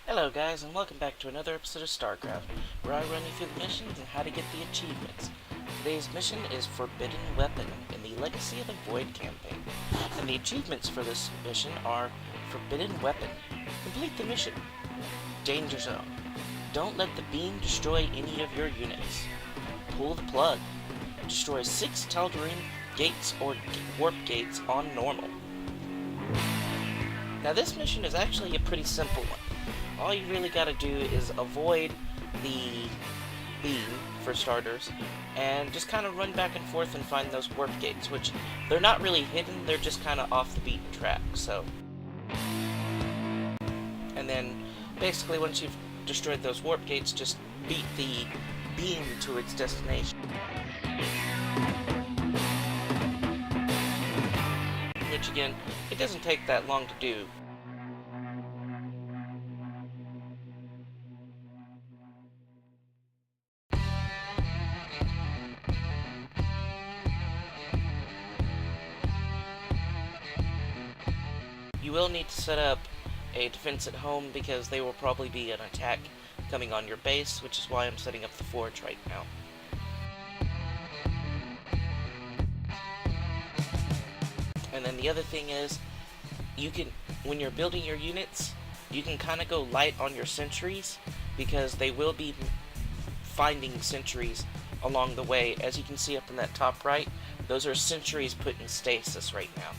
Hello guys, and welcome back to another episode of StarCraft, where I run you through the missions and how to get the achievements. Today's mission is Forbidden Weapon in the Legacy of the Void campaign, and the achievements for this mission are Forbidden Weapon, complete the mission, Danger Zone, don't let the beam destroy any of your units, pull the plug, destroy 6 Tal'Darim gates or warp gates on normal. Now this mission is actually a pretty simple one. All you really gotta do is avoid the beam, for starters, and just kind of run back and forth and find those warp gates, which they're not really hidden, they're just kind of off the beaten track, so. And then, basically, once you've destroyed those warp gates, just beat the beam to its destination. Which, again, it doesn't take that long to do. You will need to set up a defense at home because there will probably be an attack coming on your base, which is why I'm setting up the forge right now. And then the other thing is, you can, when you're building your units, you can kind of go light on your sentries because they will be finding sentries along the way. As you can see up in that top right, those are sentries put in stasis right now.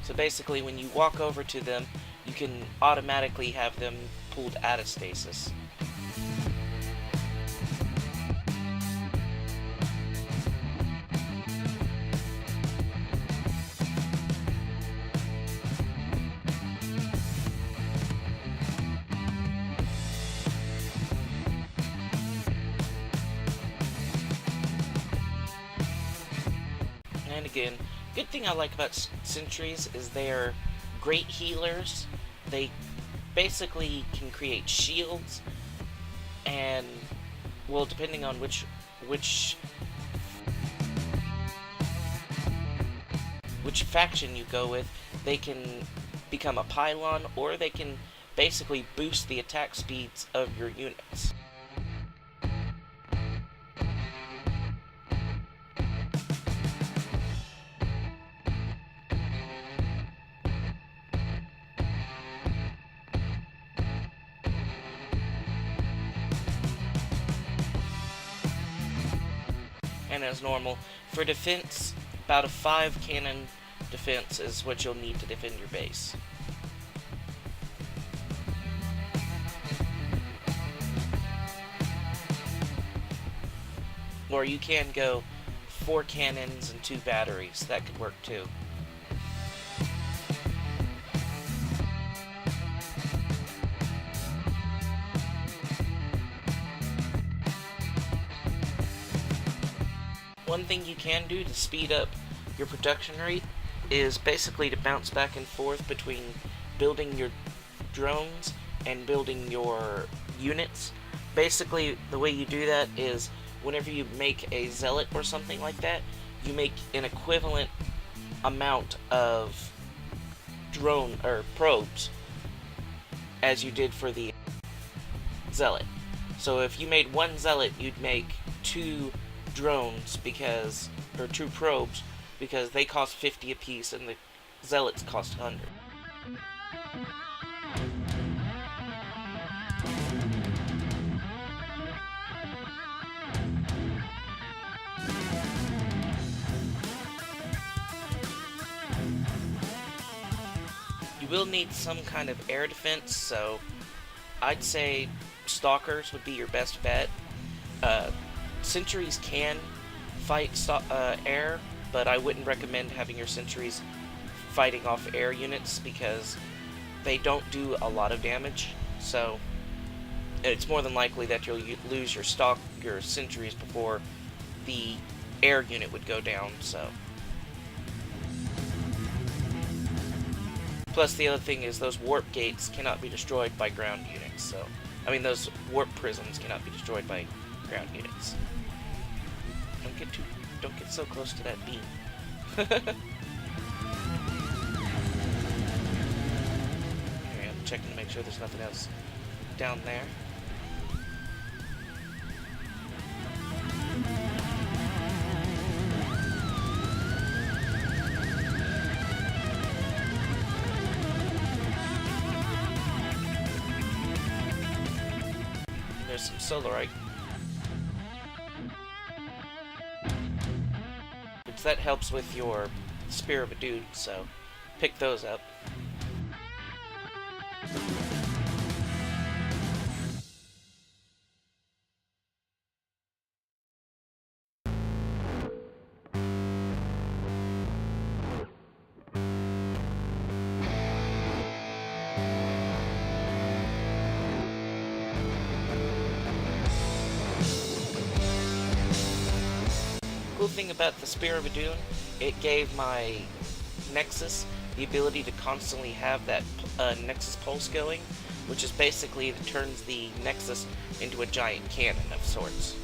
So basically, when you walk over to them, you can automatically have them pulled out of stasis. And again, good thing I like about sentries is they're great healers. They basically can create shields, and, well, depending on which faction you go with, they can become a pylon, or they can basically boost the attack speeds of your units. And as normal, for defense, about a 5 cannon defense is what you'll need to defend your base. Or you can go 4 cannons and 2 batteries, that could work too. One thing you can do to speed up your production rate is basically to bounce back and forth between building your drones and building your units. Basically, the way you do that is whenever you make a zealot or something like that, you make an equivalent amount of drone or probes as you did for the zealot. So if you made 1 zealot, you'd make 2 drones or 2 probes, because they cost 50 apiece and the zealots cost 100. You will need some kind of air defense, so I'd say stalkers would be your best bet. Sentries can fight air, but I wouldn't recommend having your sentries fighting off air units because they don't do a lot of damage. So it's more than likely that you'll lose your sentries before the air unit would go down. So, plus the other thing is those warp gates cannot be destroyed by ground units. So, I mean, those warp prisms cannot be destroyed by ground units. Don't get so close to that beam. checking to make sure there's nothing else down there. And there's some solarite. Which that helps with your Spear of a Dude, so pick those up. Cool thing about the Spear of a Dune, it gave my Nexus the ability to constantly have that Nexus pulse going, which is basically that turns the Nexus into a giant cannon of sorts.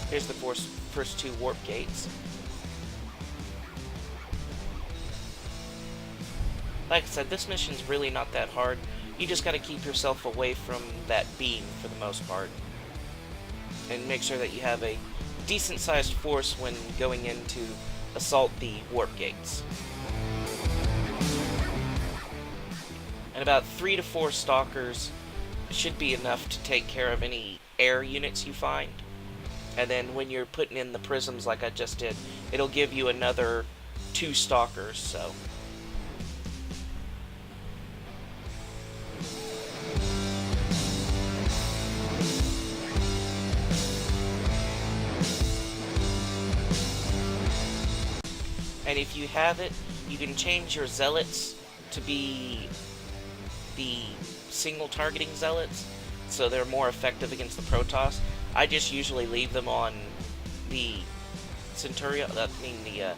Here's the first two warp gates. Like I said, this mission's really not that hard. You just gotta keep yourself away from that beam for the most part. And make sure that you have a decent-sized force when going in to assault the warp gates. And about 3 to 4 stalkers should be enough to take care of any air units you find. And then when you're putting in the prisms like I just did, it'll give you another 2 stalkers, so... And if you have it, you can change your zealots to be the single targeting zealots, so they're more effective against the Protoss. I just usually leave them on the Centurion, the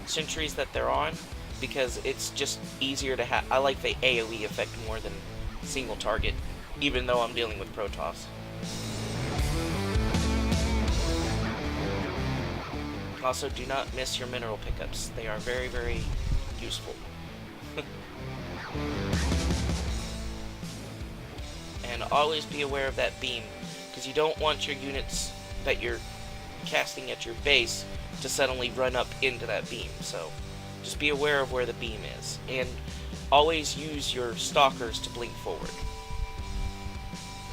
sentries that they're on, because it's just easier to have. I like the AoE effect more than single target, even though I'm dealing with Protoss. Also, do not miss your mineral pickups. They are very, very useful. And always be aware of that beam, because you don't want your units that you're casting at your base to suddenly run up into that beam. So just be aware of where the beam is. And always use your stalkers to blink forward.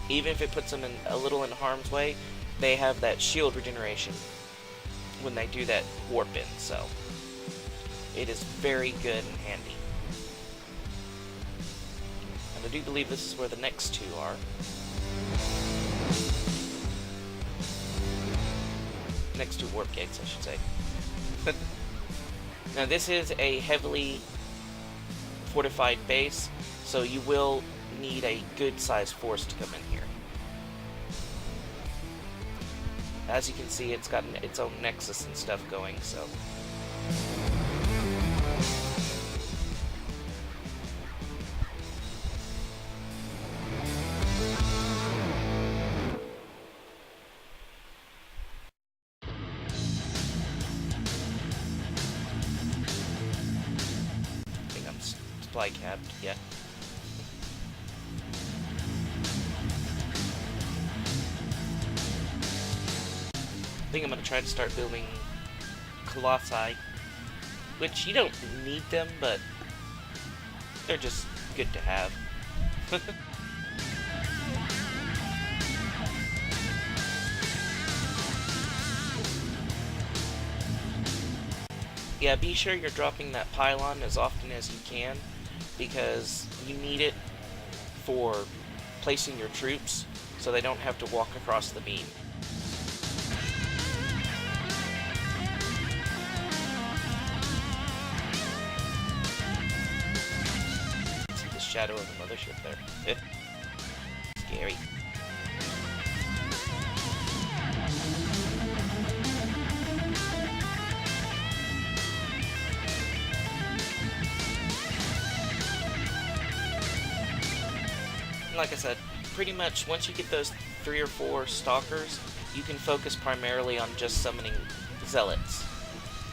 Even if it puts them a little in harm's way, they have that shield regeneration when they do that warp in, so it is very good and handy. And I do believe this is where the next 2 are. Next 2 warp gates, I should say. Now this is a heavily fortified base, so you will need a good sized force to come in here. As you can see, it's got its own nexus and stuff going, so... I think I'm supply capped, yeah. I think I'm going to try to start building Colossi, which you don't need them, but they're just good to have. Yeah, be sure you're dropping that pylon as often as you can, because you need it for placing your troops so they don't have to walk across the beam. Shadow of the mothership there. Scary. Like I said, pretty much once you get those 3 or 4 stalkers, you can focus primarily on just summoning zealots.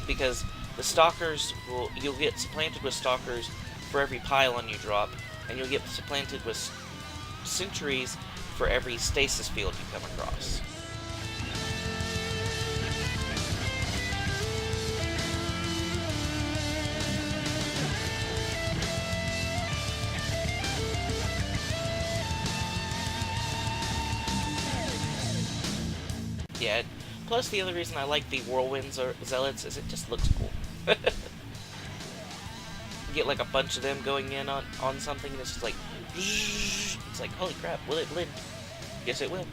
Because the stalkers you'll get supplanted with stalkers for every pylon you drop, and you'll get supplanted with sentries for every stasis field you come across. Yeah, plus the other reason I like the whirlwind zealots is it just looks cool. You get like a bunch of them going in on something and it's just like, it's like, holy crap, will it blend? Yes it will.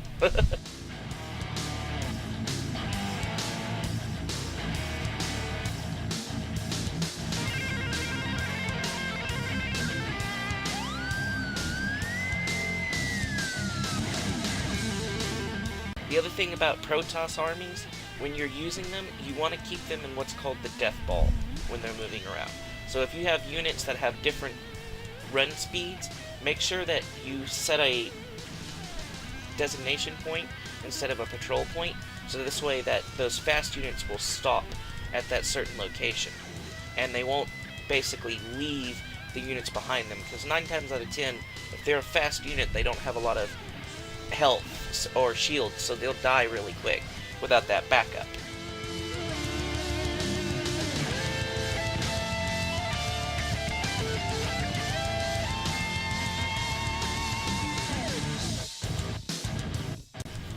The other thing about Protoss armies, when you're using them, you want to keep them in what's called the death ball when they're moving around. So if you have units that have different run speeds, make sure that you set a designation point instead of a patrol point, so this way that those fast units will stop at that certain location. And they won't basically leave the units behind them, because 9 times out of 10, if they're a fast unit, they don't have a lot of health or shield, so they'll die really quick without that backup.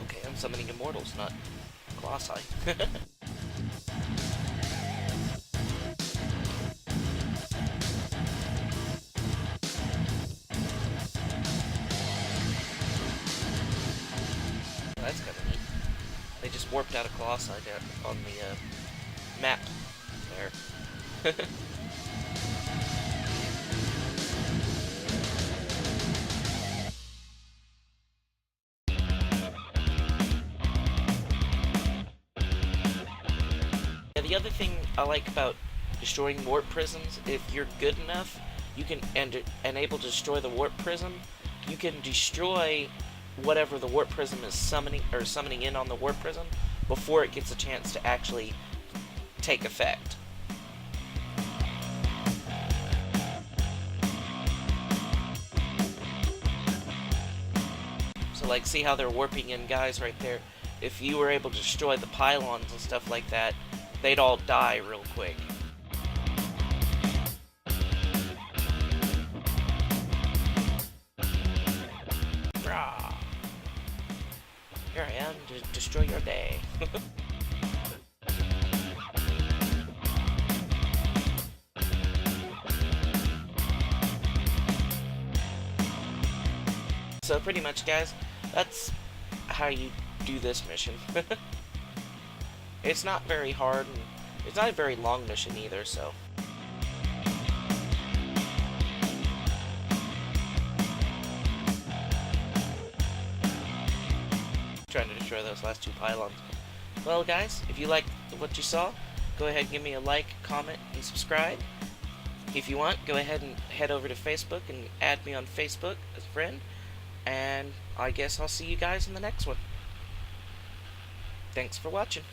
Okay, I'm summoning immortals, not colossi. That's kind of neat. They just warped out of colossi down on the map there. Yeah, the other thing I like about destroying warp prisms, if you're good enough, you can and able to destroy the warp prism, you can destroy whatever the warp prism is summoning in on the warp prism before it gets a chance to actually take effect. So like, see how they're warping in guys right there? If you were able to destroy the pylons and stuff like that, they'd all die real quick. Here I am to destroy your day. So pretty much, guys, that's how you do this mission. It's not very hard, and it's not a very long mission either, so. Trying to destroy those last 2 pylons. Well, guys, if you liked what you saw, go ahead and give me a like, comment, and subscribe. If you want, go ahead and head over to Facebook and add me on Facebook as a friend. And I guess I'll see you guys in the next one. Thanks for watching.